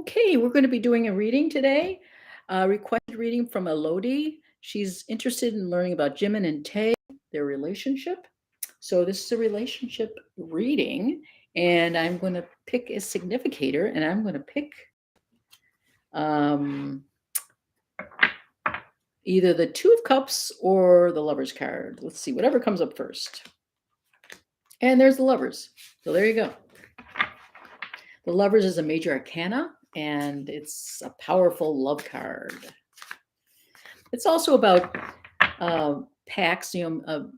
Okay, we're going to be doing a reading today. Requested reading from Elodie. She's interested in learning about Jimin and Tae, their relationship. So this is a relationship reading, and I'm going to pick a significator, and I'm going to pick um, either the Two of Cups or the Lovers card. Let's see, whatever comes up first. And there's the Lovers. So there you go. The Lovers is a major arcana, and it's a powerful love card. It's also about pacts,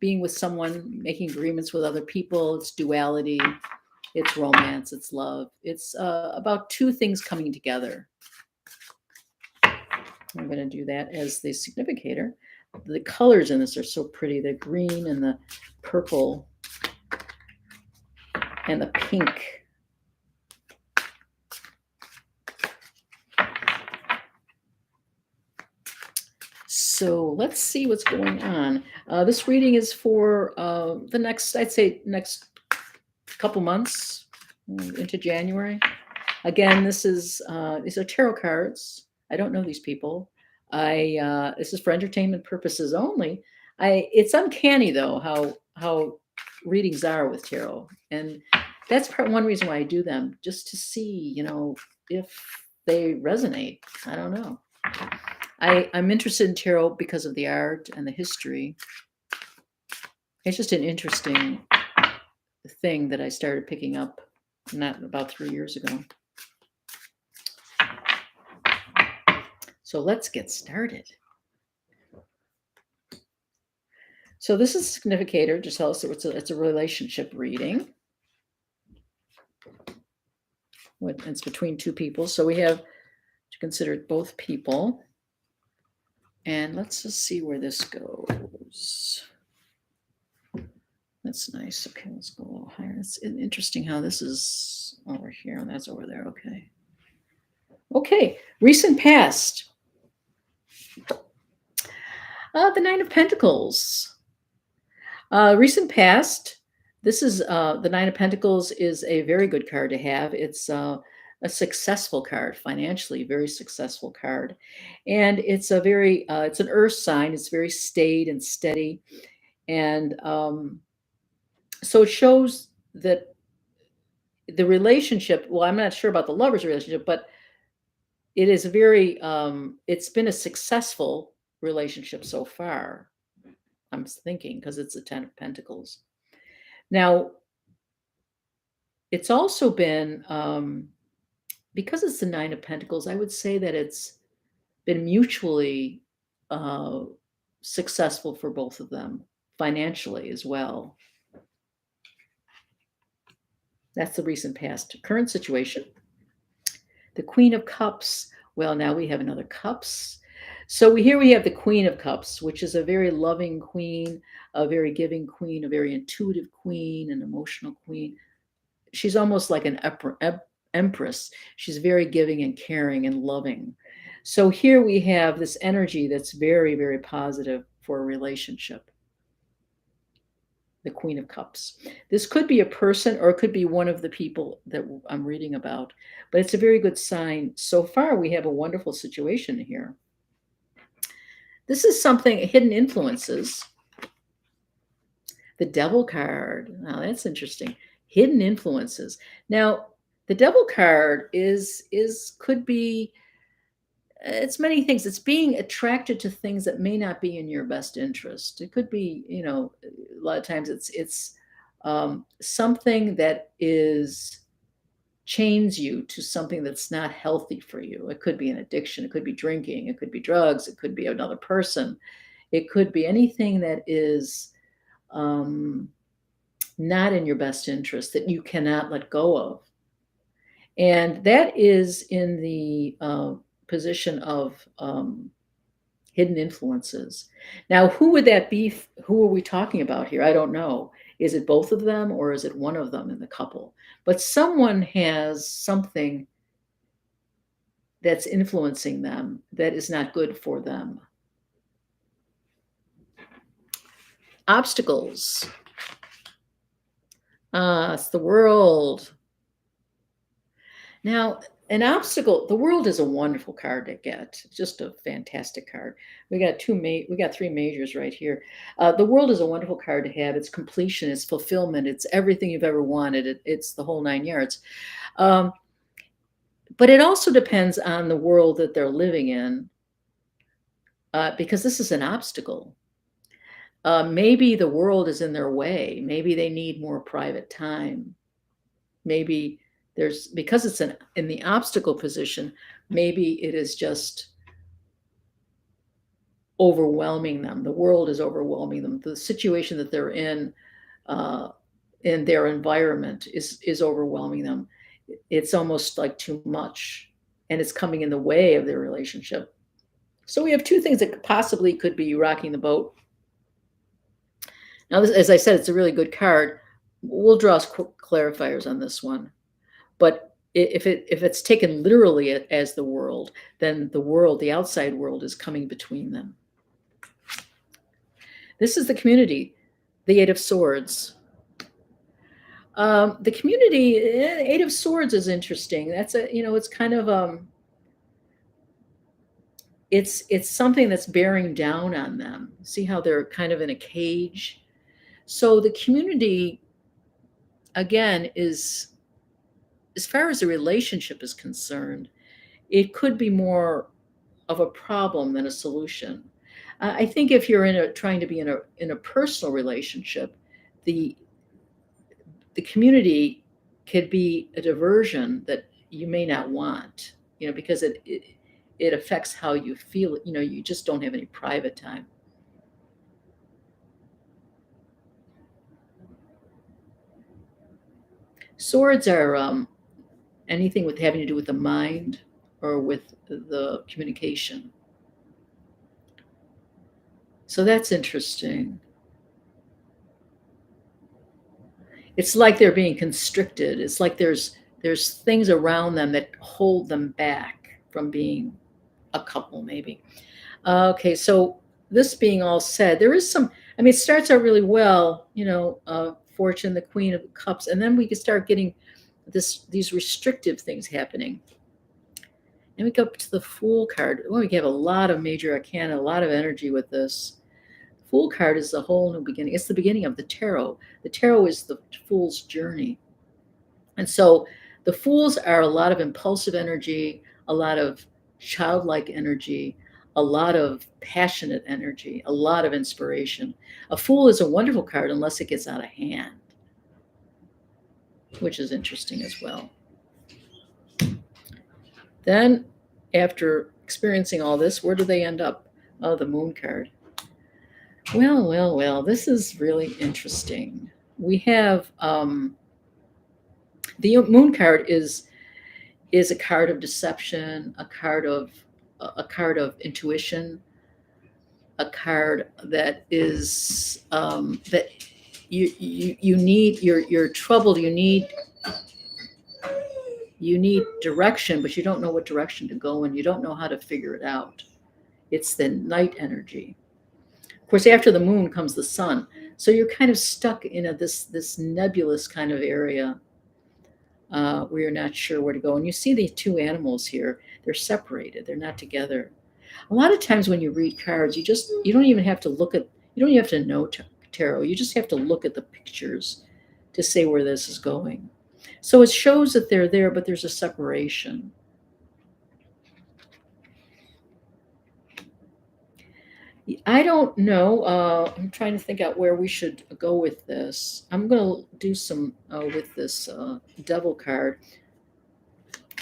being with someone, making agreements with other people. It's duality, it's romance, it's love. It's about two things coming together. I'm going to do that as the significator. The colors in this are so pretty. The green and the purple and the pink. So let's see what's going on. This reading is for the next, I'd say, next couple months into January. Again, these are tarot cards. I don't know these people. This is for entertainment purposes only. It's uncanny though how readings are with tarot, and that's one reason why I do them, just to see, if they resonate. I don't know. I'm interested in tarot because of the art and the history. It's just an interesting thing that I started picking up not about 3 years ago. So let's get started. So this is a significator to tell us that it's a relationship reading. It's between two people. So we have to consider it both people. And let's just see where this goes. That's nice. Okay, let's go a little higher. It's interesting how this is over here and that's over there. Okay. Okay, recent past. The Nine of Pentacles. Recent past. This is the Nine of Pentacles is a very good card to have. It's a successful card, financially, very successful card. And it's it's an earth sign. It's very staid and steady. And so it shows that the relationship, well, I'm not sure about the lover's relationship, but it is it's been a successful relationship so far, I'm thinking, because it's the Ten of Pentacles. Now, it's also been, because it's the Nine of Pentacles, I would say that it's been mutually successful for both of them, financially as well. That's the recent past. Current situation. The Queen of Cups. Well, now we have another Cups. So here we have the Queen of Cups, which is a very loving queen, a very giving queen, a very intuitive queen, an emotional queen. She's almost like an empress. She's very giving and caring and loving. So here we have this energy that's very, very positive for a relationship. The Queen of Cups. This could be a person or it could be one of the people that I'm reading about, but it's a very good sign. So far, we have a wonderful situation here. This is something, hidden influences. The Devil card. Now, that's interesting. Hidden influences. Now, the Devil card could be, it's many things. It's being attracted to things that may not be in your best interest. It could be, a lot of times it's something that chains you to something that's not healthy for you. It could be an addiction. It could be drinking. It could be drugs. It could be another person. It could be anything that is not in your best interest that you cannot let go of. And that is in the position of hidden influences. Now, who would that be? Who are we talking about here? I don't know. Is it both of them or is it one of them in the couple? But someone has something that's influencing them that is not good for them. Obstacles. It's the World. Now, an obstacle, the world is a wonderful card to get. It's just a fantastic card. We got three majors right here. The world is a wonderful card to have. It's completion, it's fulfillment, it's everything you've ever wanted. It's the whole nine yards. Um, but it also depends on the world that they're living in, because this is an obstacle. Maybe the world is in their way. Maybe they need more private time. Maybe there's, because it's in the obstacle position, maybe it is just overwhelming them. The world is overwhelming them. The situation that they're in their environment is overwhelming them. It's almost like too much, and it's coming in the way of their relationship. So we have two things that possibly could be rocking the boat. Now, this, as I said, it's a really good card. We'll draw clarifiers on this one. But if it's taken literally as the world, then the world, the outside world, is coming between them. This is the community, the Eight of Swords. The community, Eight of Swords is interesting. That's it's kind of it's something that's bearing down on them. See how they're kind of in a cage. So the community, again, is, as far as the relationship is concerned, it could be more of a problem than a solution. I think if you're trying to be in a personal relationship, the the community could be a diversion that you may not want, because it affects how you feel. You just don't have any private time. Swords are anything with having to do with the mind or with the communication. So that's interesting. It's like they're being constricted. It's like there's things around them that hold them back from being a couple, maybe. Okay, so this being all said, there is some. I mean, it starts out really well, Fortune, the Queen of Cups, and then we can start getting these restrictive things happening. And we go up to the Fool card. Well, we have a lot of major arcana, a lot of energy with this. Fool card is a whole new beginning. It's the beginning of the tarot. The tarot is the Fool's journey. And so the Fools are a lot of impulsive energy, a lot of childlike energy, a lot of passionate energy, a lot of inspiration. A Fool is a wonderful card unless it gets out of hand, which is interesting as well. Then, after experiencing all this, where do they end up? Oh, the Moon card. Well, this is really interesting. We have the Moon card is a card of deception, a card of intuition, a card that is that you need, you're troubled. You need direction, but you don't know what direction to go in. You don't know how to figure it out. It's the night energy. Of course, after the moon comes the sun, so you're kind of stuck in this nebulous kind of area where you're not sure where to go. And you see the two animals here; they're separated; they're not together. A lot of times when you read cards, you don't even have to you don't even have to know tarot. You just have to look at the pictures to say where this is going. So it shows that they're there, but there's a separation. I don't know. I'm trying to think out where we should go with this. I'm going to do some with this devil card.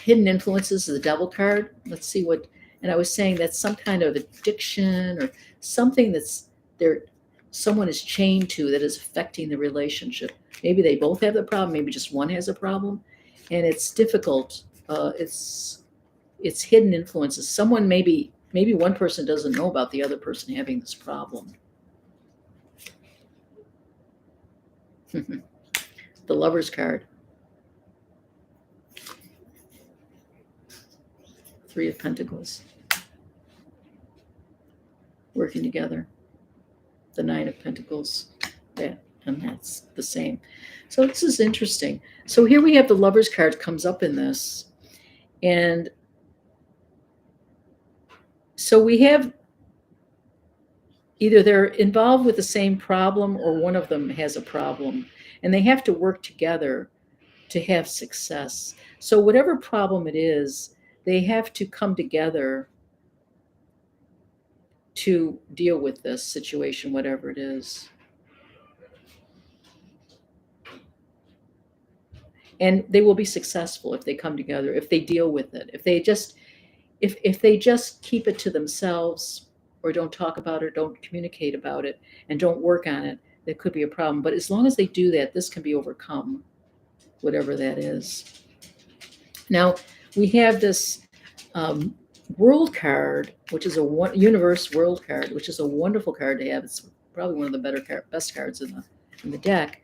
Hidden influences of the devil card. Let's see what. And I was saying that's some kind of addiction or something that's there. Someone is chained to that is affecting the relationship. Maybe they both have the problem. Maybe just one has a problem, and it's difficult. It's hidden influences. Someone maybe one person doesn't know about the other person having this problem. The Lover's card. Three of Pentacles. Working together. The Nine of Pentacles. Yeah, and that's the same. So this is interesting. So here we have the Lover's card comes up in this. And so we have either they're involved with the same problem or one of them has a problem, and they have to work together to have success. So, whatever problem it is, they have to come together to deal with this situation, whatever it is. And they will be successful if they come together, if they deal with it. If they just keep it to themselves or don't talk about it, don't communicate about it, and don't work on it, that could be a problem. But as long as they do that, this can be overcome, whatever that is. Now, we have this world card, which is universe world card, which is a wonderful card to have. It's probably one of the best cards in the deck.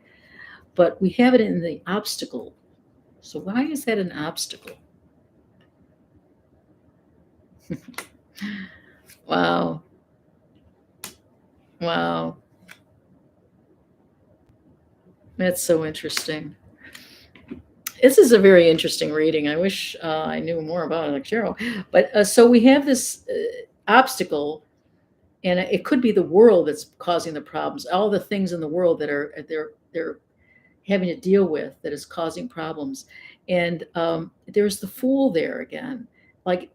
But we have it in the obstacle. So why is that an obstacle? Wow. Wow. That's so interesting. This is a very interesting reading. I wish I knew more about it, like Cheryl. But so we have this obstacle, and it could be the world that's causing the problems. All the things in the world that they're having to deal with that is causing problems. And there's the Fool there again, like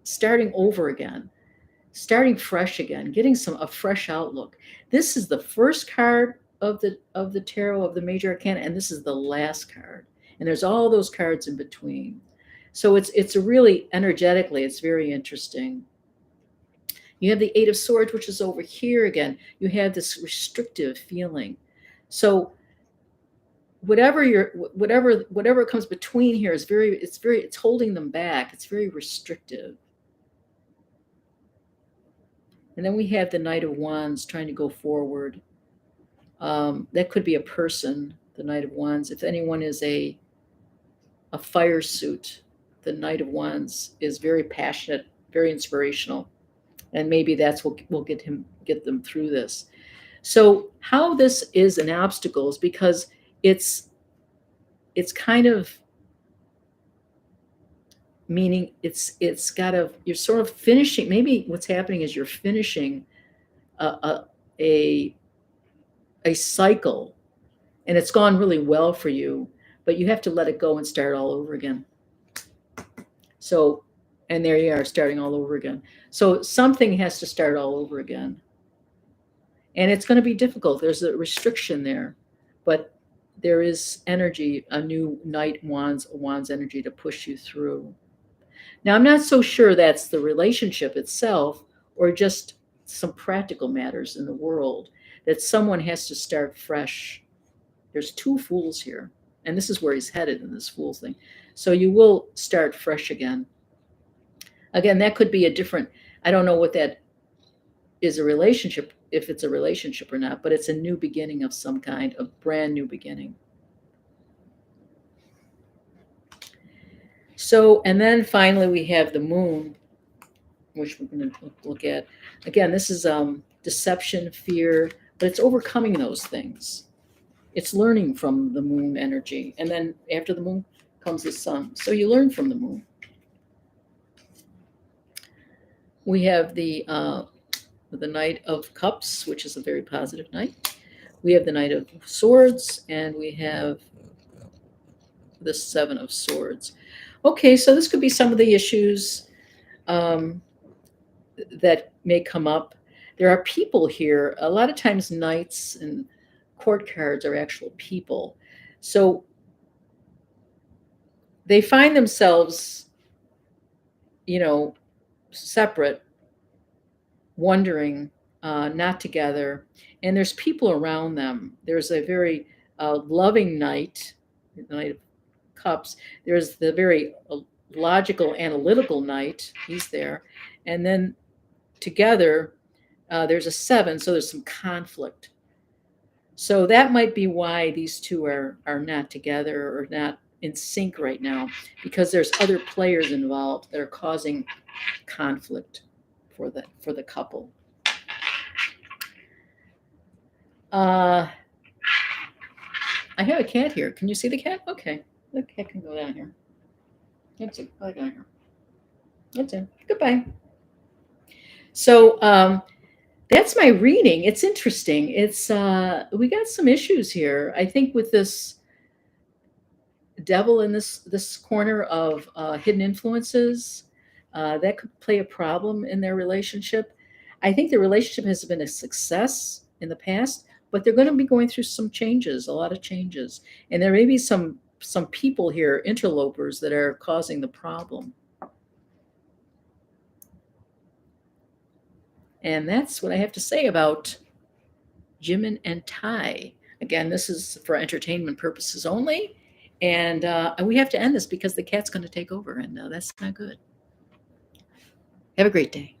starting over again, starting fresh again, getting a fresh outlook. This is the first card of the tarot of the major arcana, and this is the last card. And there's all those cards in between. So it's really energetically, it's very interesting. You have the Eight of Swords, which is over here again. You have this restrictive feeling. So whatever comes between here is it's holding them back. It's very restrictive. And then we have the Knight of Wands trying to go forward. That could be a person, the Knight of Wands. If anyone is a fire suit, the Knight of Wands is very passionate, very inspirational, and maybe that's what will get them through this. So how this is an obstacle is because it's kind of meaning you're sort of finishing. Maybe what's happening is you're finishing a cycle, and it's gone really well for you, but you have to let it go and start all over again. So, and there you are, starting all over again. So something has to start all over again, and it's going to be difficult. There's a restriction there, but there is energy, a new Knight wands energy to push you through. Now, I'm not so sure that's the relationship itself or just some practical matters in the world, that someone has to start fresh. There's two Fools here, and this is where he's headed in this Fool's thing. So you will start fresh again. Again, that could be I don't know what that is, a relationship, if it's a relationship or not, but it's a new beginning of some kind, a brand new beginning. So, and then finally we have the Moon, which we're going to look at. Again, this is deception, fear, but it's overcoming those things. It's learning from the Moon energy. And then after the Moon comes the Sun. So you learn from the Moon. We have the Knight of Cups, which is a very positive knight. We have the Knight of Swords, and we have the Seven of Swords. Okay, so this could be some of the issues that may come up. There are people here. A lot of times knights and court cards are actual people. So they find themselves, separate, wondering, not together. And there's people around them. There's a very loving knight, the Knight of Cups. There's the very logical, analytical knight. He's there. And then together, there's a seven, so there's some conflict. So that might be why these two are not together or not in sync right now, because there's other players involved that are causing conflict for the couple. I have a cat here. Can you see the cat? Okay, the cat can go down here. That's it. I got her. That's it. Goodbye. So that's my reading. It's interesting. It's we got some issues here. I think with this devil in this corner of hidden influences, that could play a problem in their relationship. I think the relationship has been a success in the past, but they're going to be going through some changes, a lot of changes, and there may be some people here, interlopers, that are causing the problem. And that's what I have to say about Jimin and Tai. Again, this is for entertainment purposes only. And we have to end this because the cat's going to take over, and that's not good. Have a great day.